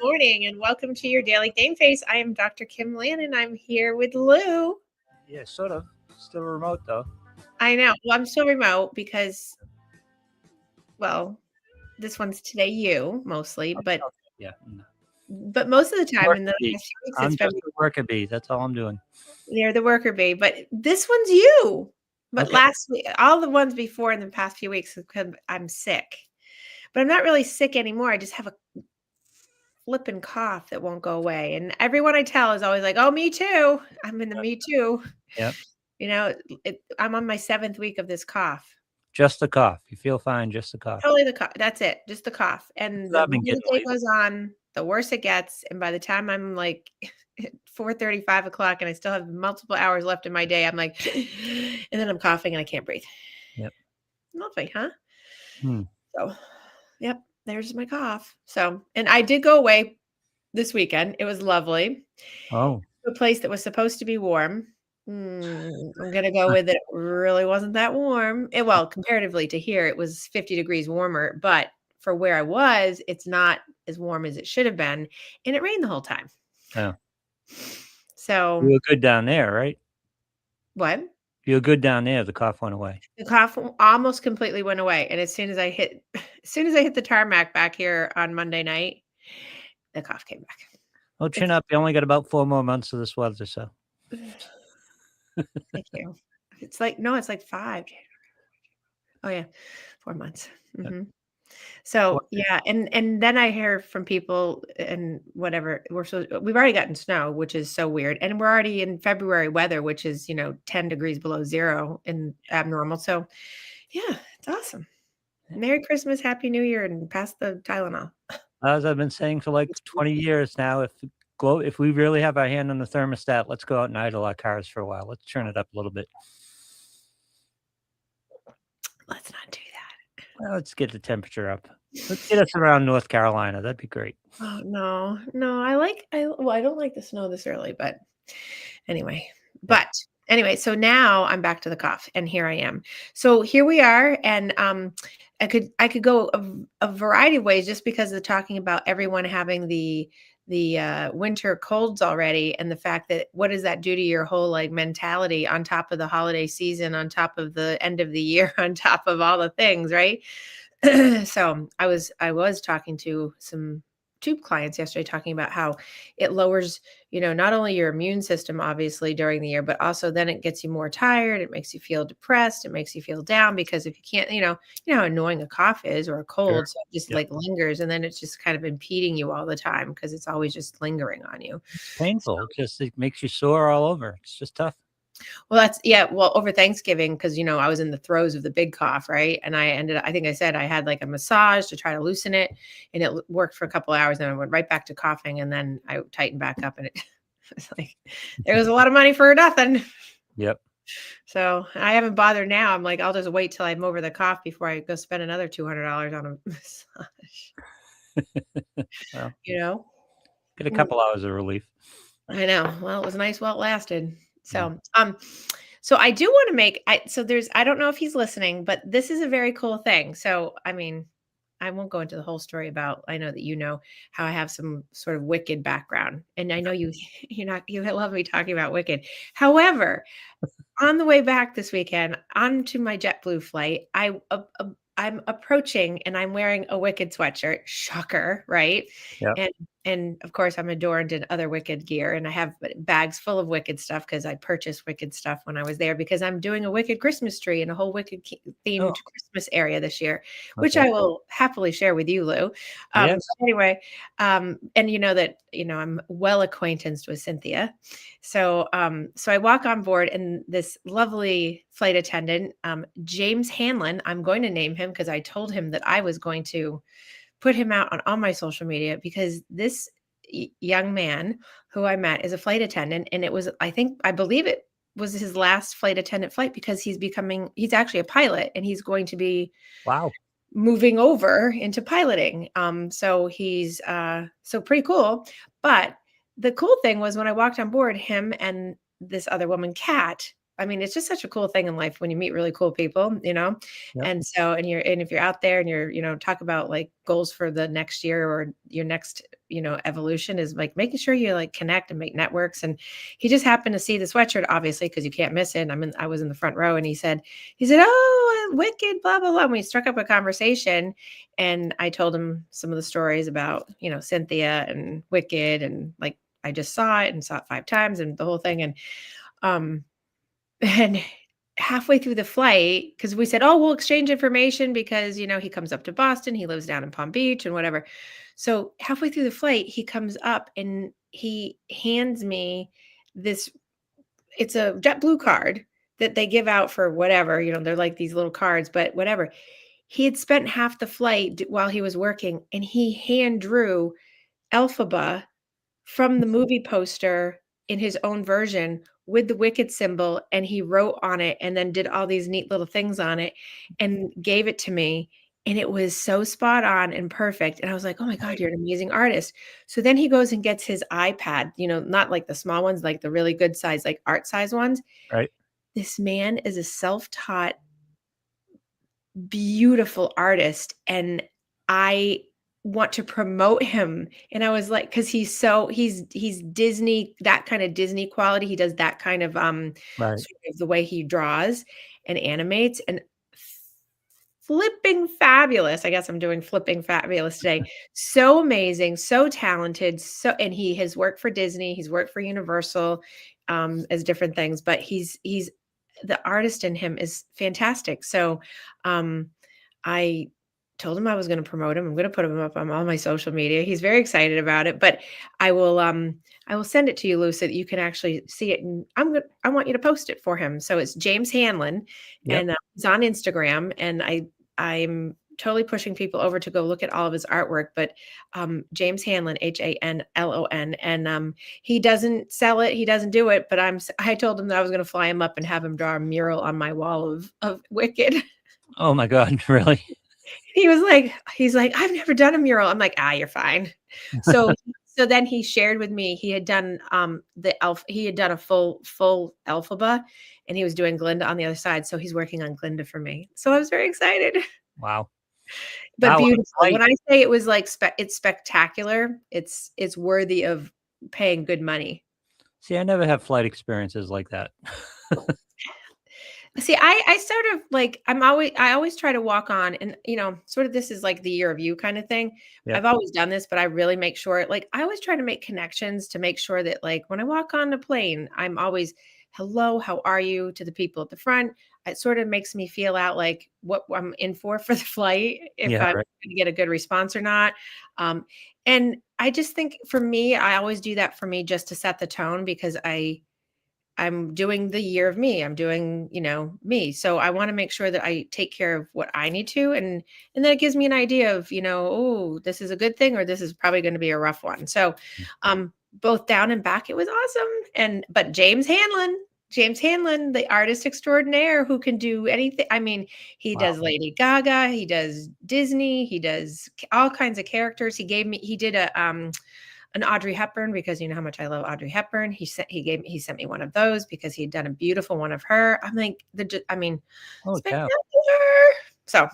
morning and welcome to your daily game face. I am Dr. Kim Lannon. I'm here with Lou. Yeah, sort of. Still remote though. I know. Well, I'm still remote because, well, this one's today you mostly, but Yeah. most of the time in the Worker bee. last few weeks I'm it's been just a worker bee. That's all I'm doing. you're the worker bee, but this one's you. But Okay. last week, all the ones before in the past few weeks, because I'm sick. But I'm not really sick anymore. I just have a flipping cough that won't go away. And everyone I tell is always like, "Oh, me too. I'm in the me too." Yep. You know, I'm on my 7th week of this cough. Just the cough. You feel fine. Just the cough. Totally the cough. That's it. Just the cough. And the I've been more the getting day lately. goes on, the worse it gets. And by the time I'm like 4:30, 5 o'clock, and I still have multiple hours left in my day, I'm like, and then I'm coughing and I can't breathe. Yep. Lovely, huh? Hmm. So, yep, there's my cough. So, and I did go away this weekend. It was lovely. Oh. A place that was supposed to be warm. I'm gonna go with it really wasn't that warm. Well, comparatively to here, it was 50 degrees warmer, but for where I was, it's not as warm as it should have been, and it rained the whole time. Yeah. So You were good down there, right? what? You were good down there. The cough went away. The cough almost completely went away, and as soon as I hit the tarmac back here on Monday night, the cough came back. Oh, chin up. You only got about 4 more months of this weather, so. Thank you. It's like 5. Oh yeah, 4 months. Yep. So yeah, and then I hear from people and whatever we've already gotten snow, which is so weird, and we're already in February weather, which is 10 degrees below zero and abnormal. So yeah, it's awesome. Merry Christmas, Happy New Year, and pass the Tylenol. As I've been saying for like 20 years now, if we really have our hand on the thermostat, let's go out and idle our cars for a while. Let's turn it up a little bit. Let's not do that. Well, let's get the temperature up. Let's get us around North Carolina. That'd be great. Oh no, I don't like the snow this early, but anyway. So now I'm back to the cough, and here I am. So here we are, and I could go a variety of ways just because of talking about everyone having the winter colds already, and the fact that what does that do to your whole like mentality on top of the holiday season, on top of the end of the year, on top of all the things, right? So I was talking to some tube clients yesterday talking about how it lowers, not only your immune system, obviously, during the year, but also then it gets you more tired. It makes you feel depressed. It makes you feel down because if you can't, you know how annoying a cough is or a cold. Sure. So it just Yep. like lingers, and then it's just kind of impeding you all the time because it's always just lingering on you. It's painful. It makes you sore all over. It's just tough. Well, over Thanksgiving, because, I was in the throes of the big cough, right? And I think I said I had like a massage to try to loosen it, and it worked for a couple of hours, and I went right back to coughing, and then I tightened back up, and it was like, there was a lot of money for nothing. Yep. So I haven't bothered now. I'm like, I'll just wait till I'm over the cough before I go spend another $200 on a massage. Well, get a couple hours of relief. I know. Well, it was nice while it lasted. So, so I do want to I don't know if he's listening, but this is a very cool thing. So, I mean, I won't go into the whole story I know that how I have some sort of Wicked background, and I know you love me talking about Wicked. However, on the way back this weekend onto my JetBlue flight, I'm approaching and I'm wearing a Wicked sweatshirt. Shocker, right? Yep. And of course I'm adorned in other Wicked gear, and I have bags full of Wicked stuff because I purchased Wicked stuff when I was there because I'm doing a Wicked Christmas tree and a whole Wicked themed Christmas area this year, which I will happily share with you, Lou. Yes. Anyway, and I'm well acquainted with Cynthia. So I walk on board, and this lovely flight attendant, James Hanlon, I'm going to name him because I told him that I was going to put him out on all my social media, because this young man who I met is a flight attendant, and I believe it was his last flight attendant flight because he's actually a pilot, and he's going to be moving over into piloting. So he's so pretty cool. But the cool thing was when I walked on board, him and this other woman, Kat, I mean, it's just such a cool thing in life when you meet really cool people, you know? Yep. And so, and if you're out there and you're, talk about like goals for the next year or your next, evolution is like making sure you like connect and make networks. And he just happened to see the sweatshirt, obviously, because you can't miss it. I was in the front row and he said, "Oh, wicked, blah, blah, blah." And we struck up a conversation and I told him some of the stories about, Cynthia and Wicked and like I just saw it and saw it 5 times and the whole thing. Um, and halfway through the flight, because we said, "Oh, we'll exchange information because, he comes up to Boston, he lives down in Palm Beach and whatever." So halfway through the flight, he comes up and he hands me this, it's a JetBlue card that they give out for whatever, they're like these little cards, but whatever. He had spent half the flight while he was working and he hand drew Elphaba from the movie poster in his own version with the Wicked symbol, and he wrote on it and then did all these neat little things on it and gave it to me, and it was so spot on and perfect, and I was like, "Oh my god, Right. you're an amazing artist." So then he goes and gets his iPad, not like the small ones, like the really good size, like art size ones. Right. This man is a self-taught beautiful artist and I want to promote him. And I was like, because he's Disney, that kind of Disney quality. He does that kind of Right. sort of the way he draws and animates and flipping fabulous. I guess I'm doing flipping fabulous today. So amazing, so talented. So and he has worked for Disney, he's worked for Universal as different things, but he's the artist in him is fantastic. So I told him I was going to promote him. I'm going to put him up on all my social media. He's very excited about it, but I will send it to you, Lou, so that you can actually see it. And I want you to post it for him. So it's James Hanlon, Yep. and he's on Instagram. And I'm totally pushing people over to go look at all of his artwork. But James Hanlon, Hanlon, and he doesn't sell it. He doesn't do it. But I told him that I was going to fly him up and have him draw a mural on my wall of Wicked. Oh my God. Really? He's like, "I've never done a mural." I'm like, "You're fine." So so then he shared with me, he had done he had done a full Elphaba and he was doing Glinda on the other side. So he's working on Glinda for me. So I was very excited, Wow. but Wow. What a beautiful. flight. When I say it was like it's spectacular, it's worthy of paying good money. See, I never have flight experiences like that. See, I sort of like I always try to walk on and sort of this is like the year of you kind of thing. Yep. I've always done this, but I really make sure like I always try to make connections to make sure that like when I walk on the plane, I'm always hello, how are you to the people at the front. It sort of makes me feel out like what I'm in for the flight, if Yeah. I'm Right. going to get a good response or not. Um, and I just think for me, I always do that for me just to set the tone because I'm doing the year of me. I'm doing, me. So I want to make sure that I take care of what I need to and then it gives me an idea of, oh, this is a good thing or this is probably going to be a rough one. So both down and back it was awesome. But James Hanlon, the artist extraordinaire who can do anything. I mean, he Wow. does Lady Gaga, he does Disney, he does all kinds of characters. He did an Audrey Hepburn because you know how much I love Audrey Hepburn. He sent me one of those because he'd done a beautiful one of her. I'm like Holy cow. spectacular. So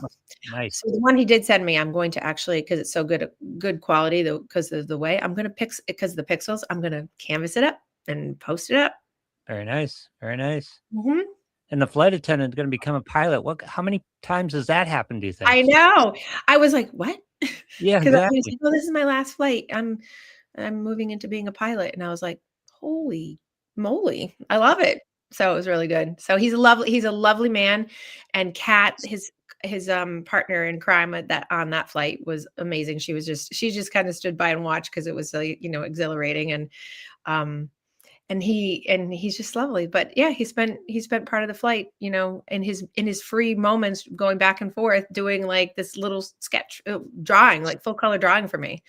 Nice. so the one he did send me, I'm going to actually because it's so good quality though because of the way I'm going to because of the pixels, I'm going to canvas it up and post it up. Very nice. Very nice. Mhm. And the flight attendant going to become a pilot. How many times does that happen, do you think? I know. I was like, "What?" Yeah, Because I was exactly. like, "Oh, this is my last flight. I'm moving into being a pilot." And I was like, "Holy moly, I love it." So it was really good. So he's a lovely man, and Kat, his partner in crime at that on that flight was amazing. She just kind of stood by and watched because it was so, exhilarating um and he's just lovely. But yeah, he spent part of the flight, in his free moments going back and forth doing like this little sketch drawing, like full color drawing for me.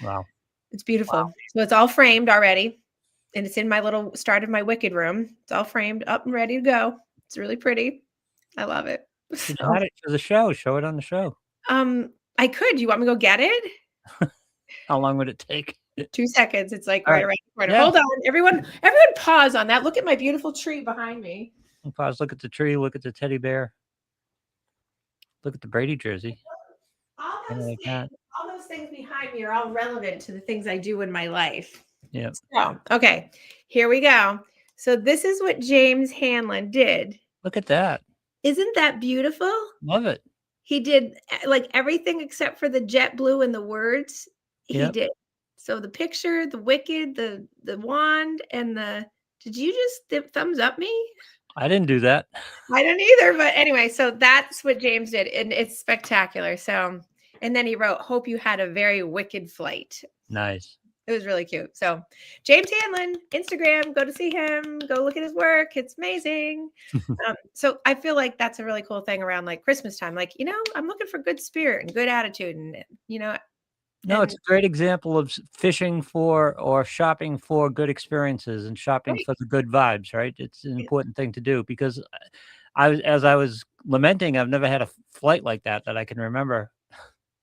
Wow. It's Wow. beautiful. So it's all framed already, and it's in my little start of my Wicked room. It's all framed up and ready to go. It's really pretty. I love it. Should So, have had it for the show. Show it on the show. I could. You want me to go get it? How long would it take? 2 seconds. It's like All right right. around the corner. Yeah. Hold on, everyone. Pause on that. Look at my beautiful tree behind me. Pause, look at the tree, look at the teddy bear, look at the Brady jersey. All Kind of those like that. things, all those things behind me are all relevant to the things I do in my life. Yeah. So, okay, here we go. So this is what James Hanlon did. Look at that. Isn't that beautiful? Love it. He did like everything except for the jet blue and the words. He Yep. did. So the picture, the wicked, the wand, and the. Did you just thumbs up me? I didn't do that. I don't either, but anyway, so that's what James did, and it's spectacular. So, and then he wrote, "Hope you had a very wicked flight." Nice. It was really cute. So, James Hanlon, Instagram, go to see him, go look at his work. It's amazing. So, I feel like that's a really cool thing around like Christmas time. Like, I'm looking for good spirit and good attitude, and No, it's and a great example of fishing for or shopping for good experiences and shopping right. for the good vibes, right? It's an important thing to do because as I was lamenting, I've never had a flight like that I can remember.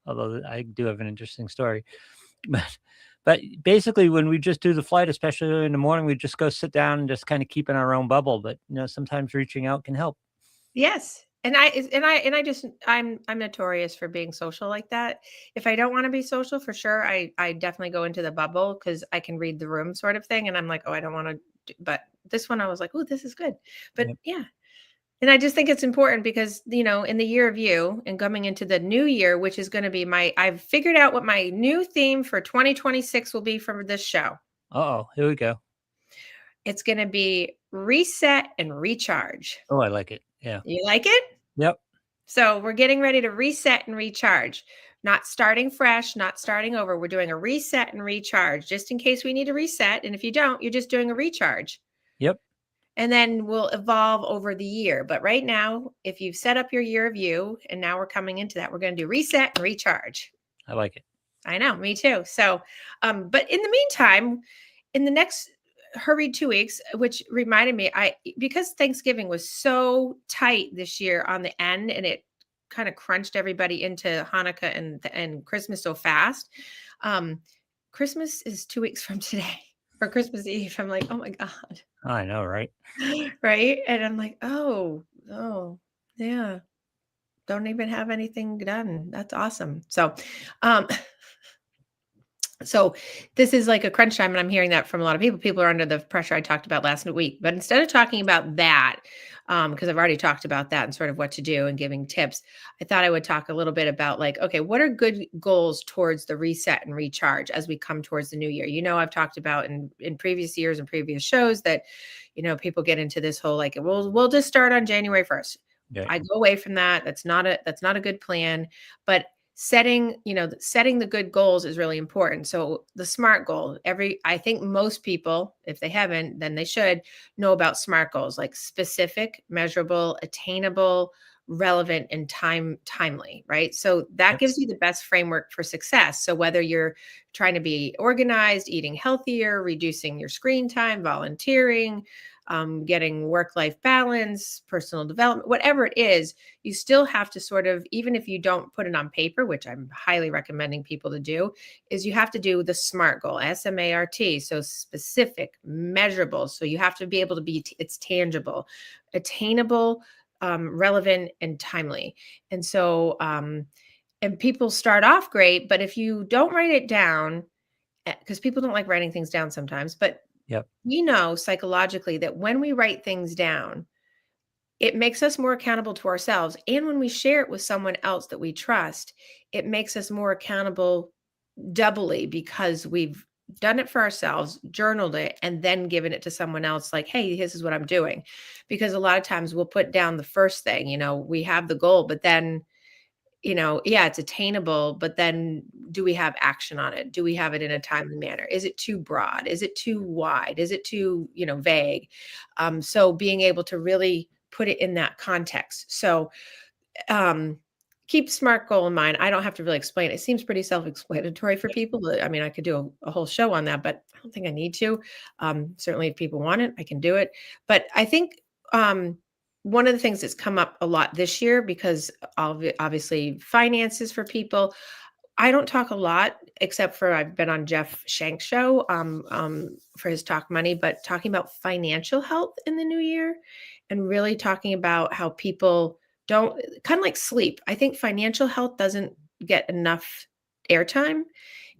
Although I do have an interesting story, but basically, when we just do the flight, especially in the morning, we just go sit down and just kind of keep in our own bubble. But sometimes reaching out can help. Yes. I'm notorious for being social like that. If I don't want to be social, for sure, I definitely go into the bubble because I can read the room sort of thing. And I'm like, oh, I don't want to. But this one, I was like, oh, this is good. But Yep. yeah. And I just think it's important because, in the year of you and coming into the new year, which is going to be I've figured out what my new theme for 2026 will be for this show. Oh, here we go. It's going to be reset and recharge. Oh, I like it. Yeah. You like it? Yep. So we're getting ready to reset and recharge, not starting fresh, not starting over. We're doing a reset and recharge just in case we need a reset. And if you don't, you're just doing a recharge. Yep. And then we'll evolve over the year. But right now, if you've set up your year of you, and now we're coming into that, we're going to do reset and recharge. I like it. I know, me too. So, but in the meantime, in the next hurried 2 weeks, which reminded me, because Thanksgiving was so tight this year on the end, and it kind of crunched everybody into Hanukkah and Christmas so fast. Christmas is 2 weeks from today, or Christmas Eve. I'm like, oh my God. I know, right? Right. And I'm like, oh, yeah. Don't even have anything done. That's awesome. So this is like a crunch time, and I'm hearing that from a lot of people. People are under the pressure I talked about last week. But instead of talking about that, because I've already talked about that and sort of what to do and giving tips, I thought I would talk a little bit about like, okay, what are good goals towards the reset and recharge as we come towards the new year? I've talked about in previous years and previous shows that, people get into this whole like, we'll just start on January 1st. Yeah. I go away from that. That's not a good plan. But setting the good goals is really important. So the SMART goal, I think most people, if they haven't, then they should know about SMART goals, like specific, measurable, attainable, relevant, and timely, right? So that Yep. gives you the best framework for success. So whether you're trying to be organized, eating healthier, reducing your screen time, volunteering, getting work-life balance, personal development, whatever it is, you still have to sort of, even if you don't put it on paper, which I'm highly recommending people to do, is you have to do the SMART goal, SMART. So specific, measurable. So you have to be able to it's tangible, attainable, relevant, and timely. And so, and people start off great, but if you don't write it down, because people don't like writing things down sometimes, but Yep. we know psychologically that when we write things down, it makes us more accountable to ourselves. And when we share it with someone else that we trust, it makes us more accountable doubly because we've done it for ourselves, journaled it, and then given it to someone else like, hey, this is what I'm doing. Because a lot of times we'll put down the first thing, we have the goal, but then yeah, it's attainable, but then do we have action on it? Do we have it in a timely manner? Is it too broad? Is it too wide? Is it too, vague? So being able to really put it in that context. So keep SMART goal in mind. I don't have to really explain it. It seems pretty self-explanatory for people. But, I mean, I could do a whole show on that, but I don't think I need to. Certainly if people want it, I can do it. But I think one of the things that's come up a lot this year, because obviously finances for people, I don't talk a lot, except for I've been on Jeff Shank's show for his Talk Money, but talking about financial health in the new year and really talking about how people don't, kind of like sleep. I think financial health doesn't get enough airtime.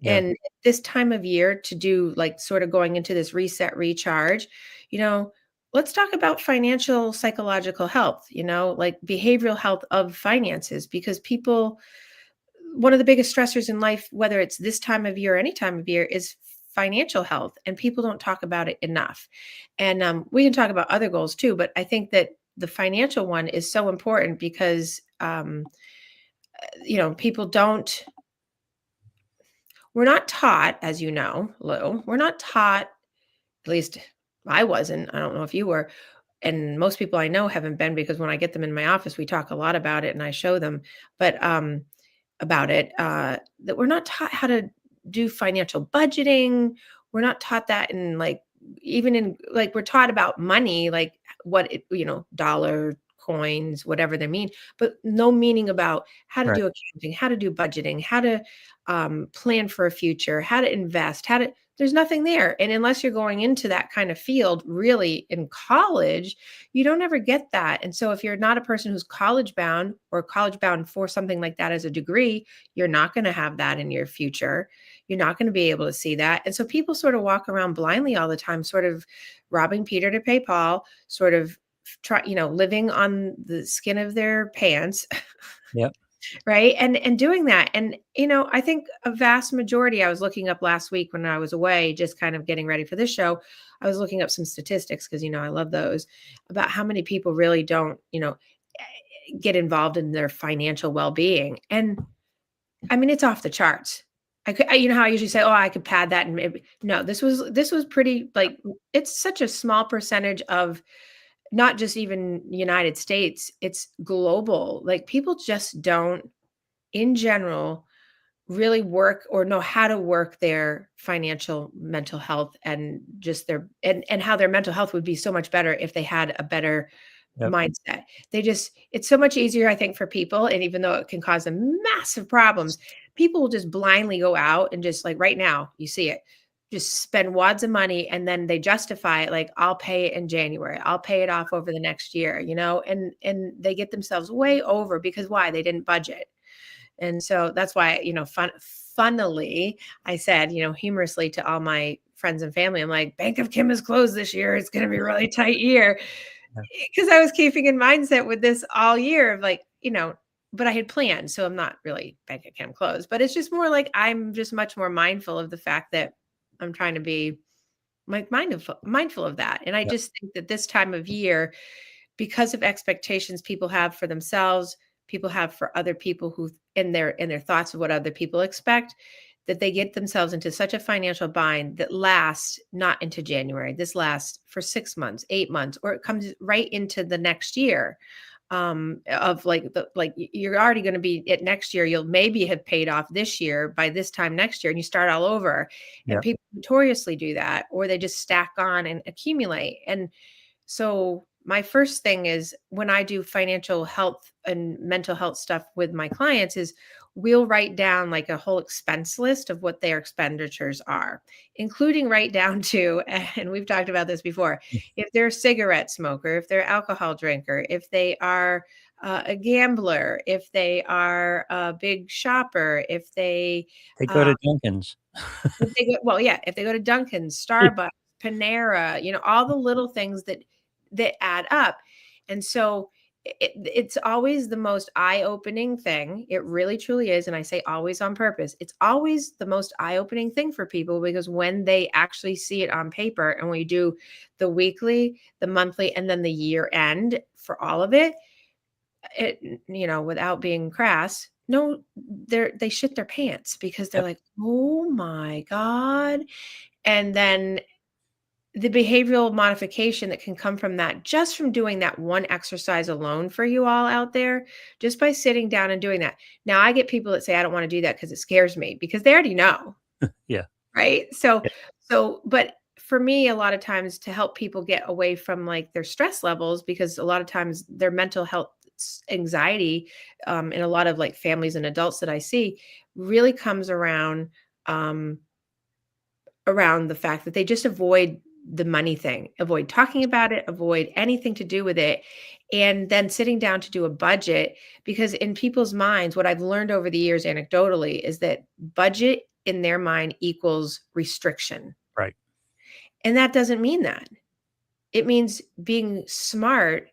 Yeah. And this time of year to do like sort of going into this reset recharge, you know, let's talk about financial psychological health, like behavioral health of finances, because people, one of the biggest stressors in life, whether it's this time of year or any time of year, is financial health, and people don't talk about it enough. And we can talk about other goals too, but I think that the financial one is so important because people don't. We're not taught, as you know, Lou. We're not taught. At least I wasn't. I don't know if you were. And most people I know haven't been, because when I get them in my office, we talk a lot about it and I show them. But about it, that we're not taught how to do financial budgeting. We're not taught that in like, even in like, we're taught about money, like what it, dollar, coins, whatever they mean, but no meaning about how to Right. do accounting, how to do budgeting, how to plan for a future, how to invest, there's nothing there. And unless you're going into that kind of field really in college, you don't ever get that. And so if you're not a person who's college bound or college bound for something like that as a degree, you're not going to have that in your future. You're not going to be able to see that. And so people sort of walk around blindly all the time, sort of robbing Peter to pay Paul, sort of living on the skin of their pants. Yep. Right. And doing that. And, I think a vast majority, I was looking up last week when I was away, just kind of getting ready for this show. I was looking up some statistics because, I love those, about how many people really don't, get involved in their financial well-being. And I mean, it's off the charts. How I usually say, oh, I could pad that. And maybe, no, this was pretty, like, it's such a small percentage of not just even United States, it's global. Like, people just don't, in general, really work or know how to work their financial mental health, and just and how their mental health would be so much better if they had a better Yep. mindset. It's so much easier, I think, for people. And even though it can cause them massive problems, people will just blindly go out and just, like, right now, you see it, just spend wads of money, and then they justify it like, I'll pay it in January. I'll pay it off over the next year, and they get themselves way over, because why? They didn't budget. And so that's why, funnily, I said, humorously to all my friends and family, I'm like, Bank of Kim is closed this year. It's going to be a really tight year. Yeah. Because I was keeping in mindset with this all year of like, but I had planned. So I'm not really Bank of Kim closed, but it's just more like, I'm just much more mindful of the fact that I'm trying to be like mindful of that. And I Yep. just think that this time of year, because of expectations people have for themselves, people have for other people, who in their thoughts of what other people expect, that they get themselves into such a financial bind that lasts not into January. This lasts for 6 months, 8 months, or it comes right into the next year. Of like you're already going to be at next year. You'll maybe have paid off this year by this time next year, and you start all over. And Yep. people notoriously do that, or they just stack on and accumulate. And so my first thing is, when I do financial health and mental health stuff with my clients, is we'll write down like a whole expense list of what their expenditures are, including right down to, and we've talked about this before, if they're a cigarette smoker, if they're alcohol drinker, if they are a gambler, if they are a big shopper, if they They go uh, to Jenkins. if they go to Dunkin's, Starbucks, Panera, all the little things that add up. And so it's always the most eye-opening thing. It really truly is. And I say always on purpose. It's always the most eye-opening thing for people, because when they actually see it on paper, and we do the weekly, the monthly, and then the year end for all of it, without being crass, no, they shit their pants, because they're Yep. like, oh my God. And then the behavioral modification that can come from that, just from doing that one exercise alone, for you all out there, just by sitting down and doing that. Now, I get people that say, I don't want to do that because it scares me, because they already know. Yeah. Right. So, Yeah. but for me, a lot of times, to help people get away from like their stress levels, because a lot of times their mental health anxiety in a lot of like families and adults that I see really comes um, around the fact that they just avoid the money thing, avoid talking about it, avoid anything to do with it, and then sitting down to do a budget. Because in people's minds, what I've learned over the years anecdotally is that budget in their mind equals restriction. Right. And that doesn't mean that. It means being smart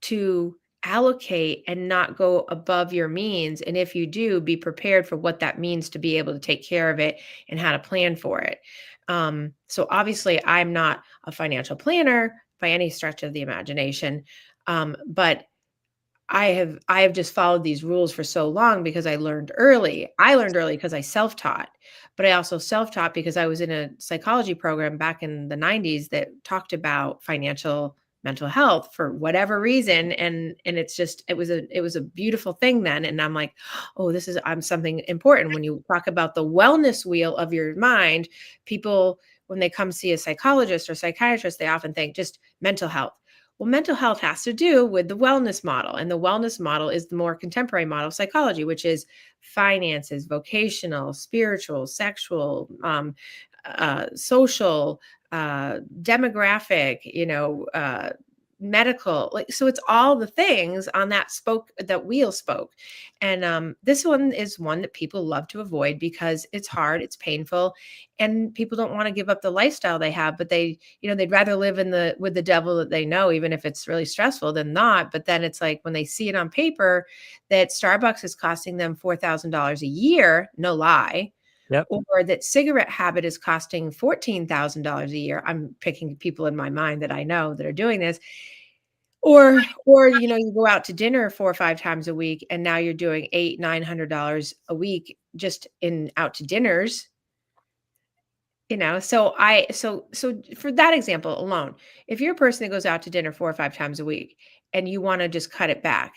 to allocate and not go above your means. And if you do, be prepared for what that means to be able to take care of it and how to plan for it. So obviously, I'm not a financial planner by any stretch of the imagination, but I have just followed these rules for so long because I learned early. I learned early because I self-taught, but I also self-taught because I was in a psychology program back in the 90s that talked about financial mental health for whatever reason. And it was a beautiful thing then. And I'm like, oh, I'm something important. When you talk about the wellness wheel of your mind, people, when they come see a psychologist or psychiatrist, they often think just mental health. Well, mental health has to do with the wellness model. And the wellness model is the more contemporary model of psychology, which is finances, vocational, spiritual, sexual, social, demographic, medical. Like, so it's all the things on that wheel spoke. And this one is one that people love to avoid because it's hard, it's painful, and people don't want to give up the lifestyle they have, but they'd rather live with the devil that they know, even if it's really stressful, than not. But then it's like when they see it on paper that Starbucks is costing them $4,000 a year, no lie, Yep. or that cigarette habit is costing $14,000 a year. I'm picking people in my mind that I know that are doing this. Or you go out to dinner 4 or 5 times a week, and now you're doing $800-900 a week just in out to dinners. So for that example alone, if you're a person that goes out to dinner 4 or 5 times a week and you want to just cut it back,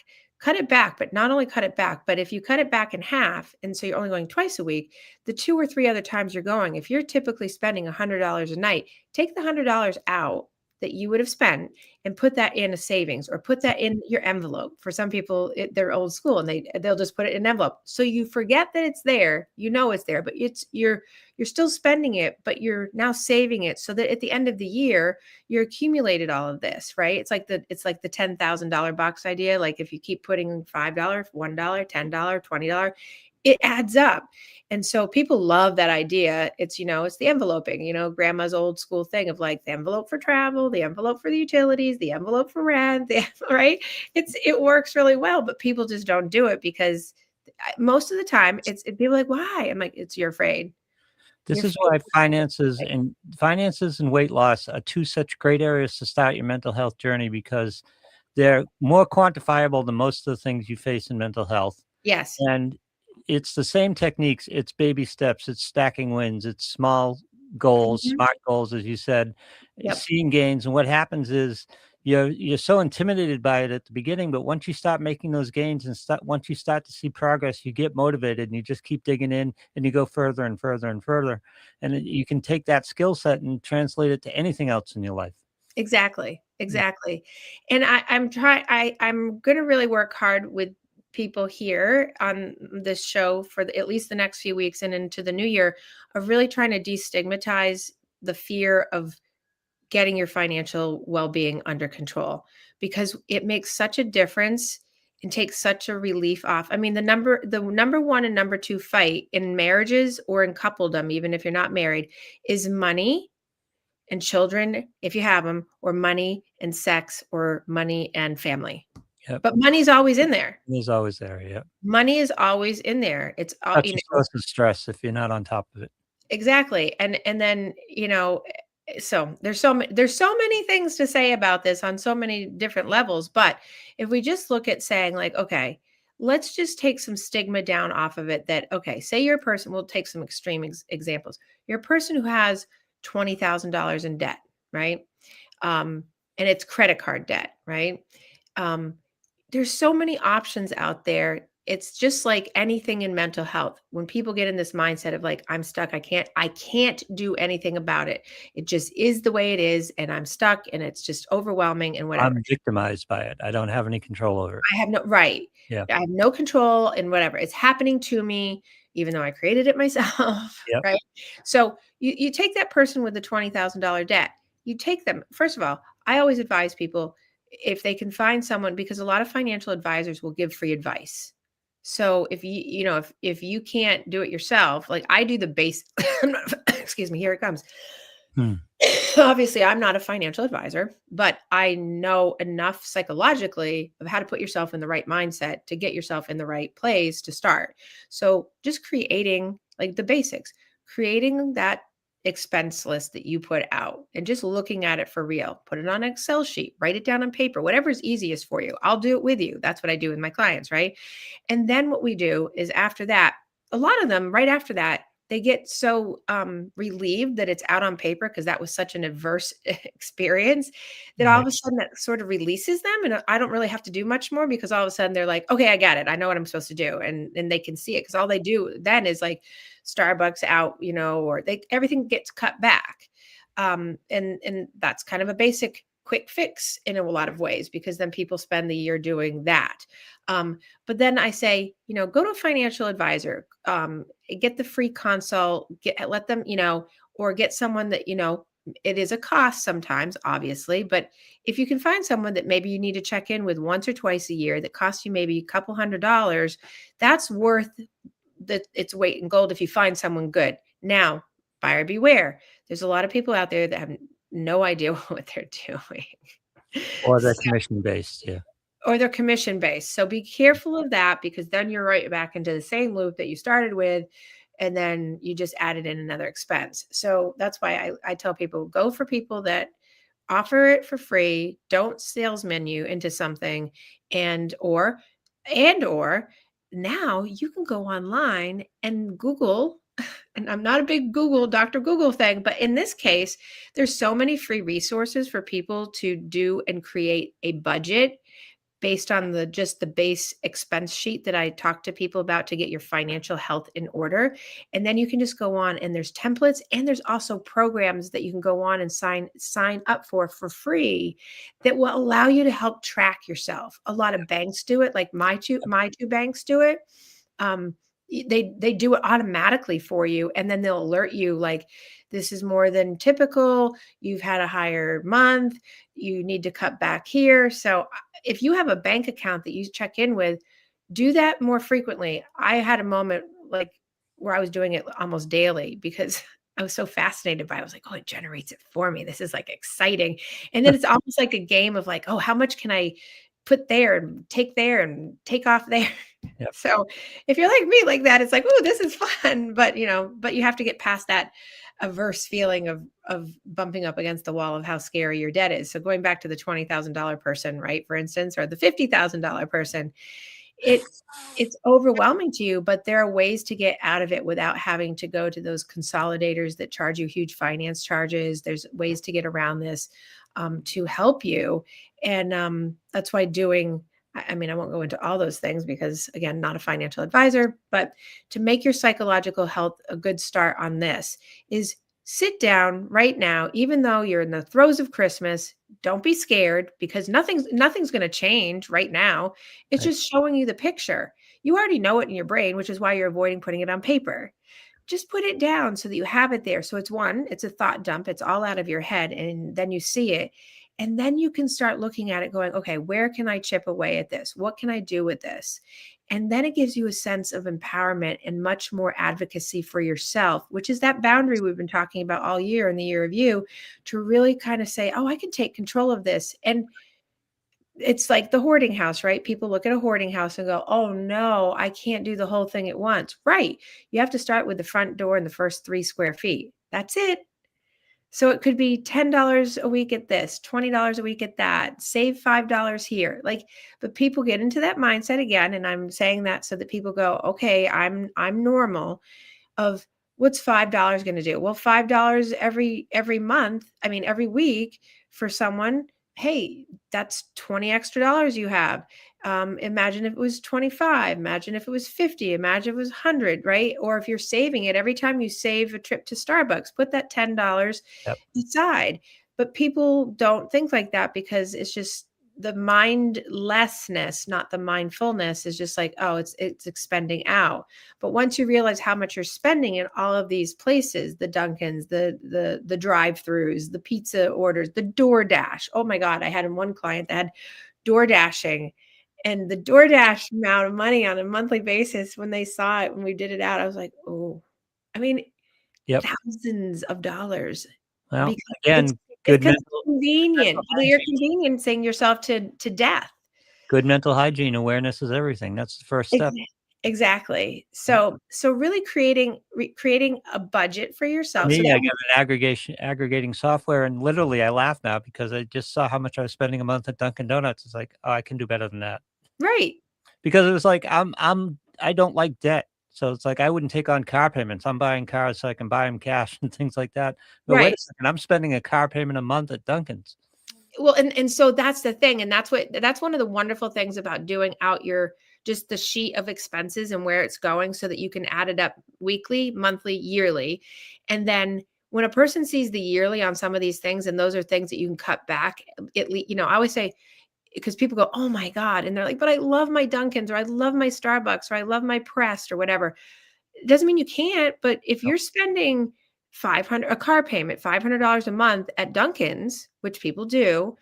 but not only cut it back, but if you cut it back in half, and so you're only going twice a week, the 2 or 3 other times you're going, if you're typically spending $100 a night, take the $100 out that you would have spent and put that in a savings or put that in your envelope. For some people, they're old school and they'll just put it in an envelope. So you forget that it's there, it's there, but you're still spending it, but you're now saving it so that at the end of the year, you're accumulated all of this, right? It's like the $10,000 box idea. Like if you keep putting $5, $1, $10, $20, it adds up. And so people love that idea. It's the enveloping, grandma's old school thing of like the envelope for travel, the envelope for the utilities, the envelope for rent, right? It works really well, but people just don't do it because most of the time people are like, why? I'm like, you're afraid. This You're is why afraid. finances and weight loss are two such great areas to start your mental health journey because they're more quantifiable than most of the things you face in mental health. Yes. And it's the same techniques. It's baby steps. It's stacking wins. It's small goals, Mhm. smart goals, as you said, Yep. seeing gains. And what happens is you're so intimidated by it at the beginning, but once you start making those gains and once you start to see progress, you get motivated and you just keep digging in and you go further and further and further. And you can take that skill set and translate it to anything else in your life. Exactly. Mm. Exactly. And I'm going to really work hard with people here on this show for at least the next few weeks and into the new year of really trying to destigmatize the fear of getting your financial well-being under control, because it makes such a difference and takes such a relief off. I mean, the number one and number two fight in marriages or in coupledom, even if you're not married, is money and children, if you have them, or money and sex, or money and family. Yep. But money's always in there. It's always there. Yep. Money is always in there. It's all, Such a source of stress if you're not on top of it. exactly. And then, so there's so many things to say about this on so many different levels, but if we just look at saying like, okay, let's just take some stigma down off of it, that okay, say you're a person, we'll take some extreme examples. You're a person who has $20,000 in debt, right? And it's credit card debt, right? Um, there's so many options out there it's just like anything in mental health. When people get in this mindset of like, I'm stuck, I can't do anything about it. It just is the way it is, and I'm stuck, and it's just overwhelming and whatever. I'm victimized by it. I don't have any control over it. I have no right. Yeah. I have no control in whatever. It's happening to me, even though I created it myself, Yep. right? So you take that person with the $20,000 debt. You take them. First of all, I always advise people if they can find someone, because a lot of financial advisors will give free advice. So if if you can't do it yourself, like I do the base, excuse me, here it comes. Hmm. Obviously, I'm not a financial advisor, but I know enough psychologically of how to put yourself in the right mindset to get yourself in the right place to start. So, just creating like the basics, creating that expense list that you put out and just looking at it for real. Put it on an Excel sheet, write it down on paper, whatever's easiest for you. I'll do it with you. That's what I do with my clients, right? And then what we do is after that, a lot of them right after that, they get so relieved that it's out on paper because that was such an adverse experience that all Right. of a sudden that sort of releases them. And I don't really have to do much more because all of a sudden they're like, okay, I got it. I know what I'm supposed to do. And they can see it because all they do then is like Starbucks out, or everything gets cut back. And that's kind of a basic quick fix in a lot of ways because then people spend the year doing that. But then I say, go to a financial advisor, get the free consult, let them, or get someone that, it is a cost sometimes, obviously, but if you can find someone that maybe you need to check in with once or twice a year that costs you maybe a couple $100, that's worth its weight in gold if you find someone good. Now, buyer beware. There's a lot of people out there that have no idea what they're doing. Or they're commission based. Yeah. Or they're commission based. So be careful of that because then you're right back into the same loop that you started with. And then you just added in another expense. So that's why I tell people go for people that offer it for free, don't salesman you into something, and or now you can go online and Google. And I'm not a big Dr. Google thing, but in this case, there's so many free resources for people to do and create a budget based on the base expense sheet that I talk to people about to get your financial health in order. And then you can just go on and there's templates and there's also programs that you can go on and sign up for free that will allow you to help track yourself. A lot of banks do it, like my two banks do it. Um, they do it automatically for you and then they'll alert you like this is more than typical, you've had a higher month, you need to cut back here. So if you have a bank account that you check in with, do that more frequently. I had a moment like where I was doing it almost daily because I was so fascinated by it. I was like, oh, it generates it for me. This is like exciting. And then it's almost like a game of like, oh, how much can I put there and take off there? Yep. So if you're like me like that, it's like, oh, this is fun. But but you have to get past that averse feeling of bumping up against the wall of how scary your debt is. So going back to the $20,000 person, right, for instance, or the $50,000 person, it's overwhelming to you, but there are ways to get out of it without having to go to those consolidators that charge you huge finance charges. There's ways to get around this to help you. And that's why I mean, I won't go into all those things because, again, not a financial advisor, but to make your psychological health a good start on this is sit down right now, even though you're in the throes of Christmas. Don't be scared because nothing's going to change right now. It's Right. just showing you the picture. You already know it in your brain, which is why you're avoiding putting it on paper. Just put it down so that you have it there. So it's a thought dump. It's all out of your head. And then you see it. And then you can start looking at it going, okay, where can I chip away at this? What can I do with this? And then it gives you a sense of empowerment and much more advocacy for yourself, which is that boundary we've been talking about all year in the year of you, to really kind of say, oh, I can take control of this. And it's like the hoarding house, right? People look at a hoarding house and go, oh no, I can't do the whole thing at once. Right. You have to start with the front door and the first 3 square feet. That's it. So it could be $10 a week at this, $20 a week at that, save $5 here. Like, but people get into that mindset again. And I'm saying that so that people go, okay, I'm normal of what's $5 going to do? Well, $5 every month, I mean, every week for someone hey, that's $20 extra you have. Imagine if it was 25, imagine if it was 50, imagine if it was 100, right? Or if you're saving it, every time you save a trip to Starbucks, put that $10 Yep. aside. But people don't think like that because it's just the mindlessness, not the mindfulness, is just like, oh, it's expending out. But once you realize how much you're spending in all of these places, the Dunkins, the drive-throughs, the pizza orders, the DoorDash. Oh my God, I had one client that had door dashing, and the DoorDash amount of money on a monthly basis, when they saw it, when we did it out, I was like, oh, I mean, Yep. thousands of dollars, Well, because again, it's good because it's mental convenient. But you're hygiene. conveniencing yourself to death. Good mental hygiene awareness is everything. That's the first Ex step. exactly. Yeah. So really creating a budget for For yourself so me, that I got an aggregating software, and literally I laugh now because I just saw how much I was spending a month at Dunkin' Donuts. It's like, "Oh, I can do better than that." right, Because it was like, I don't like debt, so it's like I wouldn't take on car payments. I'm buying cars so I can buy them cash and things like that. But wait a right. second, I'm spending a car payment a month at Dunkin's. Well, and so that's the thing, and that's one of the wonderful things about doing out your just the sheet of expenses and where it's going so that you can add it up weekly, monthly, yearly. And then when a person sees the yearly on some of these things, and those are things that you can cut back, I always say, because people go, "Oh my God," and they're like, "But I love my Dunkins, or I love my Starbucks, or I love my Pressed, or whatever." It doesn't mean you can't, but if Nope. you're spending 500 a car payment, $500 a month at Dunkin's, which people do,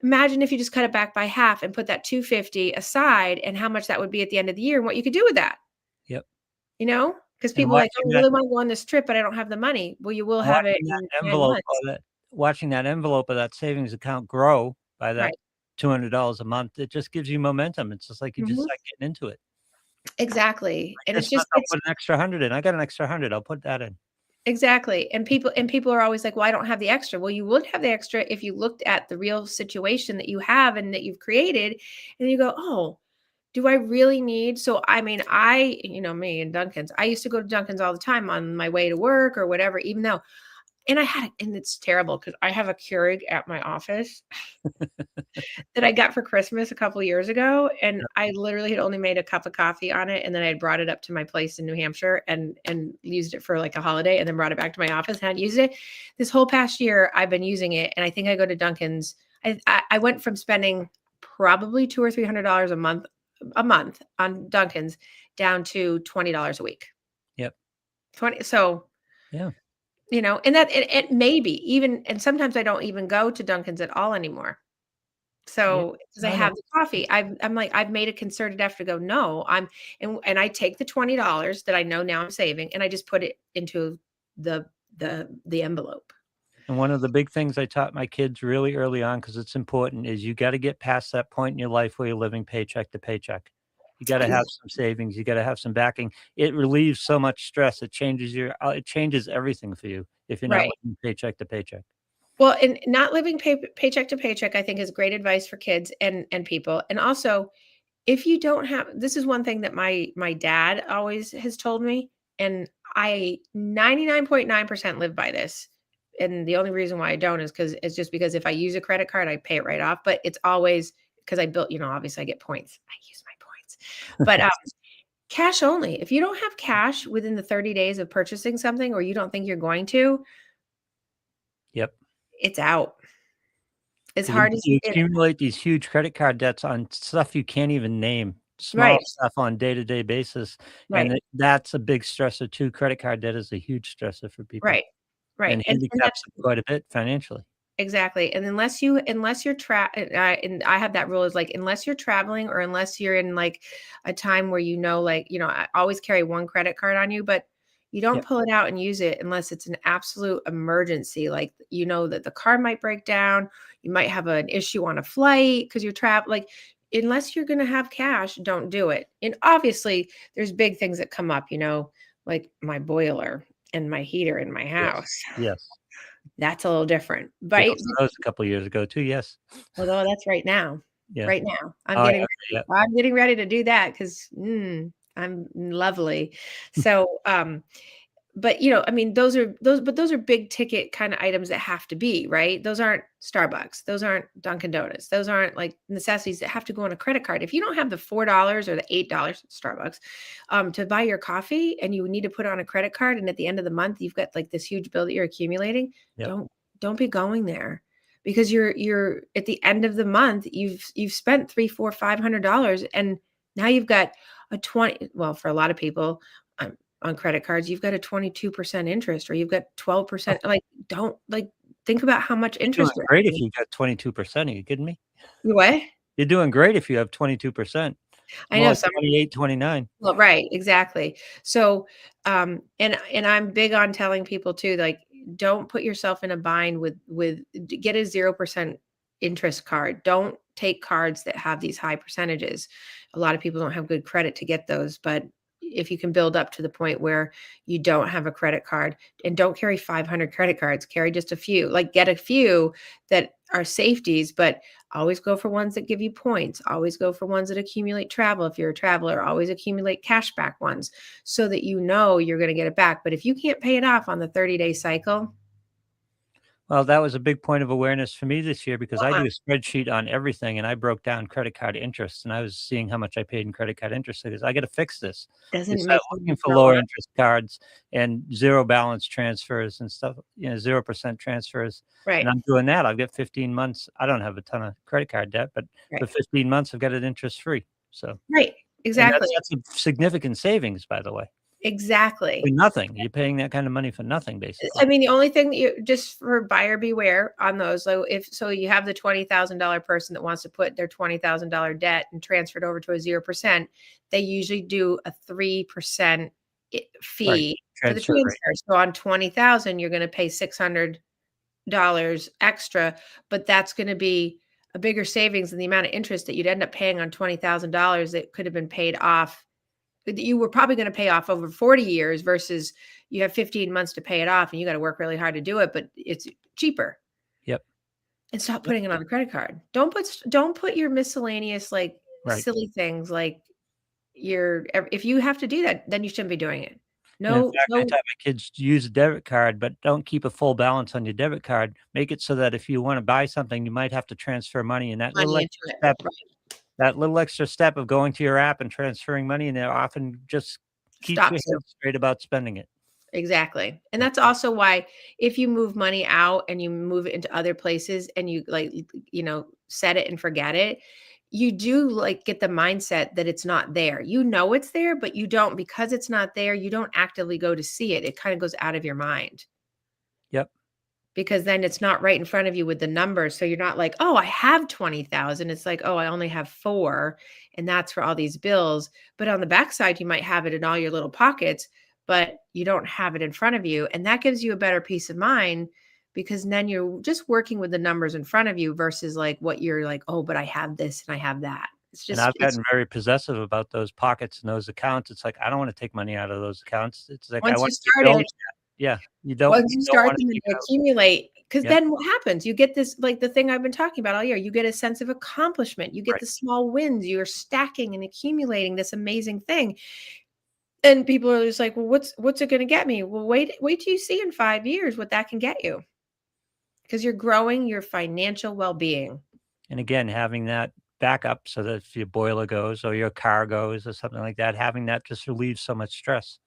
imagine if you just cut it back by half and put that 250 aside, and how much that would be at the end of the year and what you could do with that, Yep. you know? Because And people are like, "Oh, I really wanna go on this trip, but I don't have the money." Well, you will have it watching that in 9 envelope months. of that savings account grow by that Right. $200 a month, it just gives you momentum. It's just like you just Mhm. start getting into it. Exactly. Like And it's this just month, I'll it's put an extra 100 in. I got an extra 100. I'll put that in. exactly. And people are always like, "Well, I don't have the extra." Well, you would have the extra if you looked at the real situation that you have and that you've created, and you go, "Oh, do I really need?" So, I mean, me and Dunkin's, I used to go to Dunkin's all the time on my way to work or whatever, even though, and it's terrible because I have a Keurig at my office that I got for Christmas a couple years ago, and I literally had only made a cup of coffee on it, and then I had brought it up to my place in New Hampshire and used it for, like, a holiday, and then brought it back to my office and hadn't used it. This whole past year, I've been using it, and I think I go to Dunkin's. I went from spending probably 2 or $300 a month on Dunkin's down to $20 a week. Yep. 20 so, Yeah. and that it may be even, and sometimes I don't even go to Dunkin's at all anymore. Yeah. So, because I I know. have the coffee, I'm like, I've made a concerted effort to go, "No, and I take the $20 that I know now I'm saving, and I just put it into the the envelope." And one of the big things I taught my kids really early on, because it's important, is you gotta get past that point in your life where you're living paycheck to paycheck. You gotta Ex have some savings, you gotta have some backing. It relieves so much stress, it changes everything for you if you're not Right. living paycheck to paycheck. Well, and not living paycheck to paycheck, I think, is great advice for kids and people, and also, if you don't have, this is one thing that my dad always has told me, and I 99.9% live by this. And the only reason why I don't is because it's just because if I use a credit card, I pay it right off. But it's always because I built, obviously I get points. I use my points. But cash only. If you don't have cash within the 30 days of purchasing something, or you don't think you're going to, Yep. it's out. As 'Cause you hard as you it, accumulate these huge credit card debts on stuff you can't even name, small right, stuff on day-to-day basis, right, and that's a big stressor too. Credit card debt is a huge stressor for people right, right. and And handicaps them quite a bit financially. exactly, and unless you're and I have that rule is, like, unless you're traveling or unless you're in, like, a time where, like, I always carry 1 credit card on you, but you don't Yep. pull it out and use it unless it's an absolute emergency, like, that the car might break down, you might have an issue on a flight because 'cause you're like, unless you're gonna have cash, don't do it, and obviously, there's big things that come up, like my boiler and my heater in my Yes. house. Yes. That's a little different, Bills right? and those a couple years ago too, yes. Although that's right now. Yeah. Right now. Oh, yeah, yeah. I'm getting ready to do that 'cause, I'm lovely. So, but I mean, those are big ticket kind of items that have to be, right? Those aren't Starbucks. Those aren't Dunkin' Donuts. Those aren't like necessities that have to go on a credit card. If you don't have the $4 or the $8 Starbucks to buy your coffee, and you need to put it on a credit card, and at the end of the month you've got like this huge bill that you're accumulating, Yep. don't be going there, because you're at the end of the month, you've spent 3, 4, $500, and now you've got a 20, well, for a lot of people, on credit cards, you've got a 22% interest, or you've got 12%. Like, don't, like, think about how much You're doing interest you're great if paying. you got 22%. Are you kidding me? You what? You're doing great if you have 22%. It's I more know like some 28, 29. Well, right, exactly. So, and I'm big on telling people too, like, don't put yourself in a bind get a 0% interest card. Don't take cards that have these high percentages. A lot of people don't have good credit to get those, but if you can build up to the point where you don't have a credit card, and don't carry 500 credit cards, carry just a few. Like, get a few that are safeties, but always go for ones that give you points. Always go for ones that accumulate travel. If you're a traveler, always accumulate cashback ones, so that you're going to get it back. But if you can't pay it off on the 30-day cycle, Well, that was a big point of awareness for me this year because I uh-uh, do a spreadsheet on everything, and I broke down credit card interest, and I was seeing how much I paid in credit card interest. I goes, "I gotta fix this." We doesn't start make looking you for grow lower up. interest cards and 0 balance transfers and stuff, 0% transfers, and Right, I'm doing that. I've got 15 months. I don't have a ton of credit card debt, but for right, 15 months, I've got it interest free. So, right. and Exactly. that's a significant savings, by the way. For Exactly. nothing. You're paying that kind of money for nothing, basically. I mean, the only thing that just for buyer beware on those, so you have the $20,000 person that wants to put their $20,000 debt and transfer it over to a 0%, they usually do a 3% Right. fee for the Transfer rate. transfer. So on 20,000, you're going to pay $600 extra, but that's going to be a bigger savings than the amount of interest that you'd end up paying on $20,000 that could have been paid off, that you were probably going to pay off over 40 years, versus you have 15 months to pay it off and you got to work really hard to do it, but it's cheaper. Yep. And stop Yep. putting it on a credit card. Don't put your miscellaneous, like, Right. silly things, like, if you have to do that, then you shouldn't be doing it. And in No, fact, I no tell my kids to use a debit card, but don't keep a full balance on your debit card. Make it so that if you wanna buy something, you might have to transfer money, and money into it. Right. that little extra step of going to your app and transferring money in there often just keeps your Stops you. head straight about spending it. Exactly. And Yeah. that's also why, if you move money out and you move it into other places, and you, like, set it and forget it, you do, like, get the mindset that it's not there. You know it's there, but you don't, because it's not there, you don't actively go to see it. It kind of goes out of your mind, Yep. because then it's not right in front of you with the numbers. So you're not like, "Oh, I have 20,000." It's like, "Oh, I only have 4, and that's for all these bills." But on the backside, you might have it in all your little pockets, but you don't have it in front of you. And that gives you a better peace of mind, because then you're just working with the numbers in front of you, versus like what you're like, "Oh, but I have this and I have that." And I've It's gotten very possessive about those pockets and those accounts. It's like, I don't wanna take money out of those accounts. It's like, I once you want to keep start building it, that. Yeah. Once You you don't start wanna them and take they it out. accumulate, because Yep. then what happens? You get this, like, the thing I've been talking about all year, you get a sense of accomplishment, you get Right. the small wins, you're stacking and accumulating this amazing thing, and people are just like, "Well, what's it gonna get me?" Well, wait till you see in 5 years what that can get you, because 'cause you're growing your financial well-being. And again, having that backup so that if your boiler goes or your car goes or something like that, having that just relieves so much stress.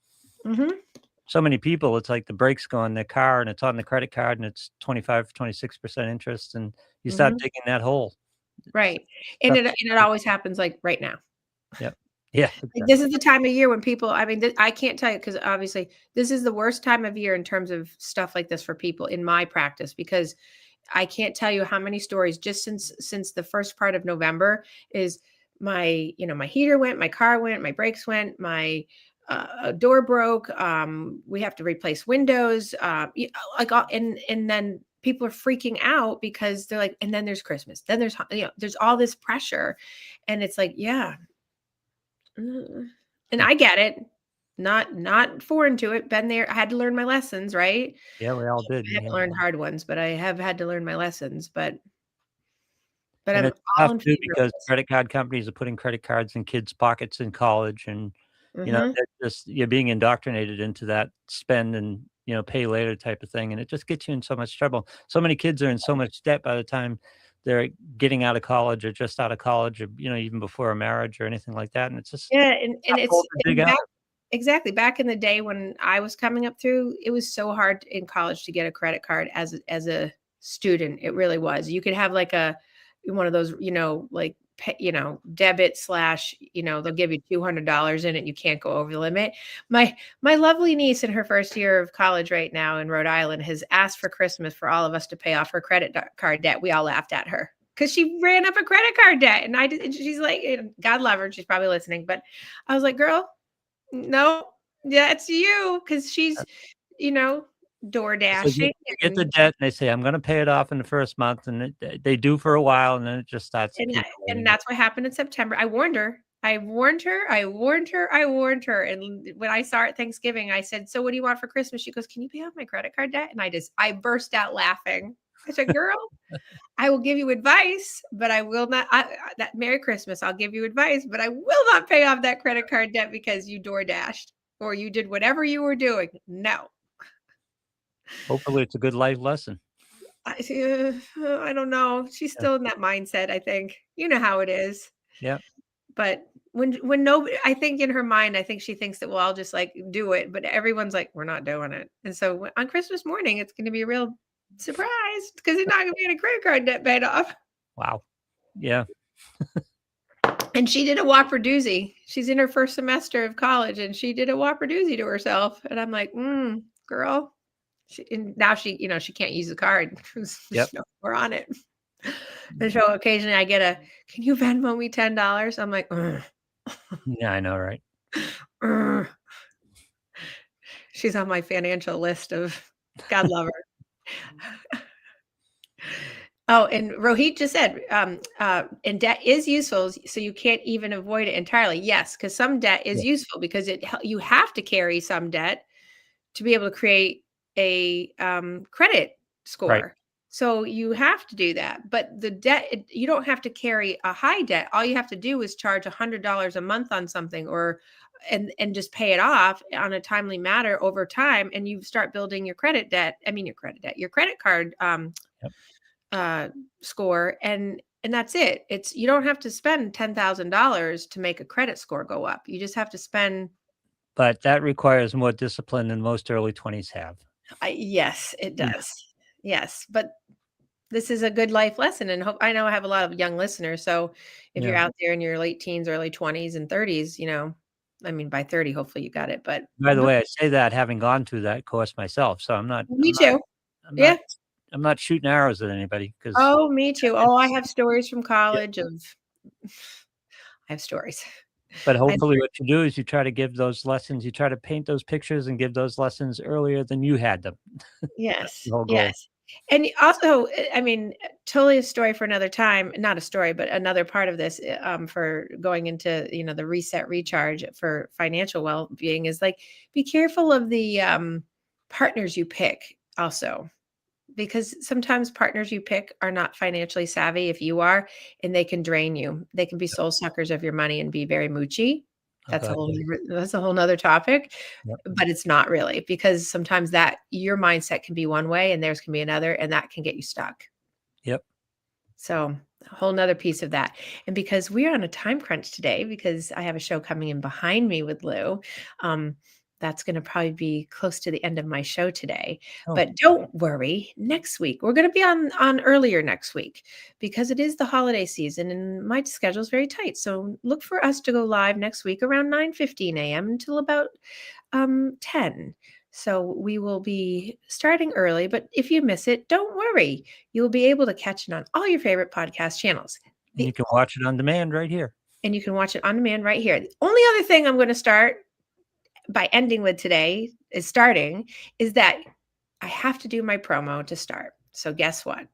Mhm, So many people, it's like the brakes go on their car and it's on the credit card and it's 25, 26% interest and you start mhm, digging that hole. It's right, and tough it to always happens, like, right now. Yep. Yeah, Like, this exactly. is the time of year when people, I mean, I can't tell you, because obviously this is the worst time of year in terms of stuff like this for people in my practice, because I can't tell you how many stories, just since the first part of November, is my heater went, my car went, my brakes went, my door broke. We have to replace windows. And then people are freaking out, because they're like, and then there's Christmas, then there's all this pressure, and it's like, yeah, and I get it. Not foreign to it. Been there. I had to learn my lessons, right? Yeah, we all did. I haven't learned hard ones, but I have had to learn my lessons. But And I'm it's all tough in too favor of because this. credit card companies are putting credit cards in kids' pockets in college and Mhm. You're being indoctrinated into that spend and, pay later type of thing, and it just gets you in so much trouble. So many kids are in so much debt by the time they're getting out of college or just out of college or, even before a marriage or anything like that, and it's just Yeah, and tough hole it's to dig and out back of. exactly, back in the day when I was coming up through, it was so hard in college to get a credit card as a student, it really was. You could have, like, one of those, like, debit slash, they'll give you $200 in it, you can't go over the limit. My lovely niece in her first year of college right now in Rhode Island has asked for Christmas for all of us to pay off her card debt. We all laughed at her because she ran up a credit card debt, and and she's like, God love her, she's probably listening, but I was like, "Girl, no, that's you," because she's, you know, door So dashing you get the and debt, and they say, "I'm gonna pay it off in the first month," and they do for a while, and then it just starts and that and accumulating. that's what happened in September. I warned her. I warned her. I warned her. I warned her. And when I saw her at Thanksgiving, I said, "So what do you want for Christmas?" She goes, "Can you pay off my credit card debt?" And I burst out laughing. I said, "Girl, I will give you advice, but I will not. That Merry Christmas. I'll give you advice, but I will not pay off that credit card debt because you door dashed or you did whatever you were doing. No." Hopefully, it's a good life lesson. I don't know. She's Yeah. still in that mindset, I think. You know how it is. Yeah. But when nobody, I think in her mind, I think she thinks that, well, I'll just like do it. But everyone's like, we're not doing it. And so on Christmas morning, it's going to be a real surprise because it's not going to be any credit card debt paid off. Wow. Yeah. And she did a Whopper doozy. She's in her first semester of college and she did a Whopper doozy to herself. And I'm like, girl. And now she can't use the card. Yep. We're on it. And so occasionally I get can you Venmo me $10? I'm like, "Ugh, Yeah, I know, right? ugh." She's on my financial list of God love her. Oh, and Rohit just said, and debt is useful, so you can't even avoid it entirely. Yes, because some debt is Yeah. useful because you have to carry some debt to be able to create a credit Right. score. So you have to do that. But the debt, you don't have to carry a high debt. All you have to do is charge $100 a month on something or and just pay it off on a timely manner over time. And you start building your credit debt. I mean, your credit card Yep. uh, score. And that's it. You don't have to spend $10,000 to make a credit score go up. You just have to spend. But that requires more discipline than most early 20s have. Yes, it Yeah. does. Yes, but this is a good life lesson, and I know I have a lot of young listeners, so if you're Yeah. out there in your late teens, early 20s and 30s, I mean, by 30, hopefully you got it, but By the no. way, I say that having gone through that course myself, so I'm not Me I'm not too. I'm not Yeah. I'm not shooting arrows at anybody because Oh, me too. Oh, I it's have stories from yeah. college of I have stories. But I hopefully what you do is you try to give those lessons, you try to paint those pictures and give those lessons earlier than you had them. That's Yes, the whole goal. yes. And also, I mean, totally a story for another time, not a story, but another part of this, for going into, the reset recharge for financial well-being is like, be careful of the partners you pick also, because sometimes partners you pick are not financially savvy if you are, and they can drain you. They can be soul suckers of your money and be very moochy. Oh god, yeah. That's a whole nother topic, Yep. but it's not really because sometimes that your mindset can be one way and theirs can be another, and that can get you stuck. Yep. So a whole nother piece of that. And because we're on a time crunch today, because I have a show coming in behind me with Lou, um, that's going to probably be close to the end of my show today. Oh, But don't worry, next week we're going to be on earlier next week because it is the holiday season and my schedule is very tight. So look for us to go live next week around 9:15 a.m. until about 10. So we will be starting early, but if you miss it, don't worry. You'll be able to catch it on all your favorite podcast channels. and you The can watch it on demand right here. And you can watch it on demand right here. The only other thing I'm going to start by ending with today is that I have to do my promo to start. So guess what?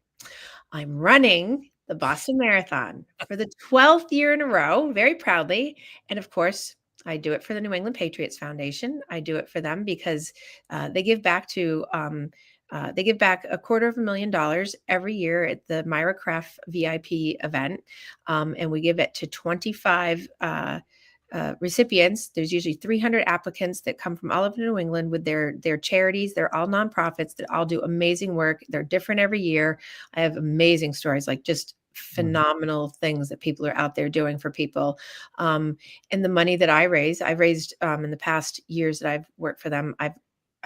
I'm running the Boston Marathon for the 12th year in a row, very proudly. And of course, I do it for the New England Patriots Foundation. I do it for them because they give back $250,000 every year at the Myra Craft VIP event, and we give it to 25 recipients. There's usually 300 applicants that come from all over New England with their charities. They're all nonprofits that all do amazing work. They're different every year. I have amazing stories, like just phenomenal things that people are out there doing for people. And the money that I've raised in the past years that I've worked for them, I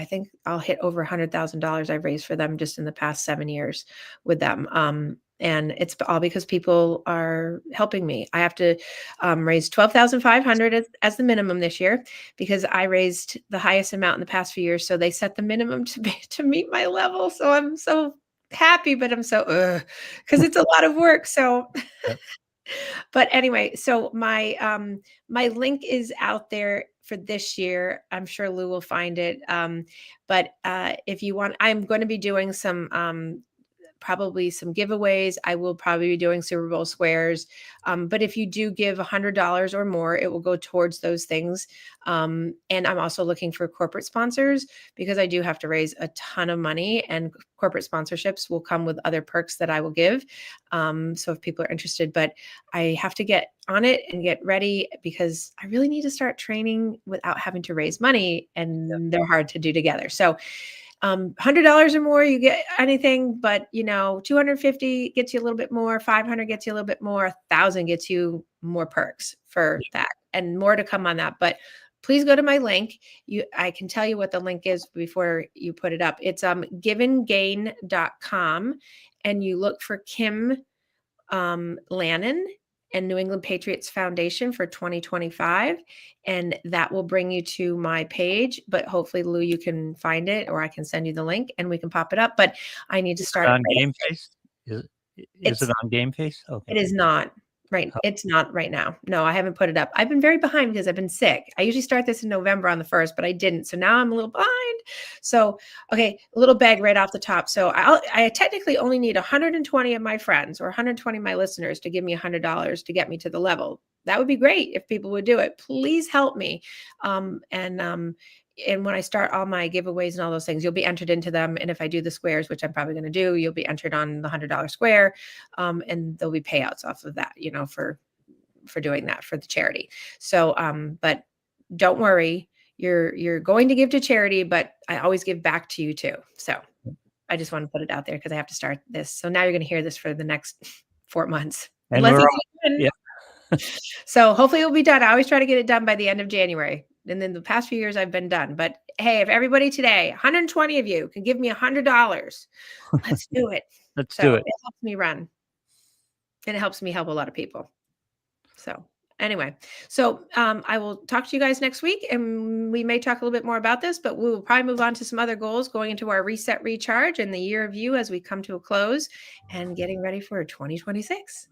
think I'll hit over $100,000 I've raised for them just in the past 7 years with them. And it's all because people are helping me. I have to raise 12,500 as the minimum this year because I raised the highest amount in the past few years. So they set the minimum to meet my level. So I'm so happy, but I'm so because it's a lot of work. So, Yep. but anyway, so my link is out there for this year. I'm sure Lou will find it. But if you want, I'm going to be doing some probably some giveaways. I will probably be doing Super Bowl squares. But if you do give $100 or more, it will go towards those things. And I'm also looking for corporate sponsors because I do have to raise a ton of money, and corporate sponsorships will come with other perks that I will give. So if people are interested, but I have to get on it and get ready because I really need to start training without having to raise money, and they're hard to do together. So $100 or more, you get anything, but 250 gets you a little bit more, 500 gets you a little bit more, 1,000 gets you more perks for that, and more to come on that. But please go to my link. I can tell you what the link is before you put it up. It's giveandgain.com, and you look for Kim Lannon and New England Patriots Foundation for 2025. And that will bring you to my page. But hopefully, Lou, you can find it, or I can send you the link and we can pop it up. But I need to start on Gameface. Is it on Gameface? Okay. It is not. Right. It's not right now. No, I haven't put it up. I've been very behind because I've been sick. I usually start this in November on the 1st, but I didn't. So now I'm a little behind. So, okay, a little bag right off the top. So I technically only need 120 of my friends or 120 of my listeners to give me $100 to get me to the level. That would be great if people would do it. Please help me. And when I start all my giveaways and all those things, you'll be entered into them. And if I do the squares, which I'm probably going to do, you'll be entered on the $100 square. And there'll be payouts off of that, for doing that for the charity. So, but don't worry, you're going to give to charity, but I always give back to you too. So I just want to put it out there because I have to start this. So now you're going to hear this for the next 4 months. And So hopefully it'll be done. I always try to get it done by the end of January. And then the past few years I've been done. But hey, if everybody today, 120 of you can give me $100, let's do it. Let's do it. It helps me run. And it helps me help a lot of people. So anyway, I will talk to you guys next week, and we may talk a little bit more about this, but we will probably move on to some other goals going into our reset, recharge, and the year of you as we come to a close and getting ready for 2026.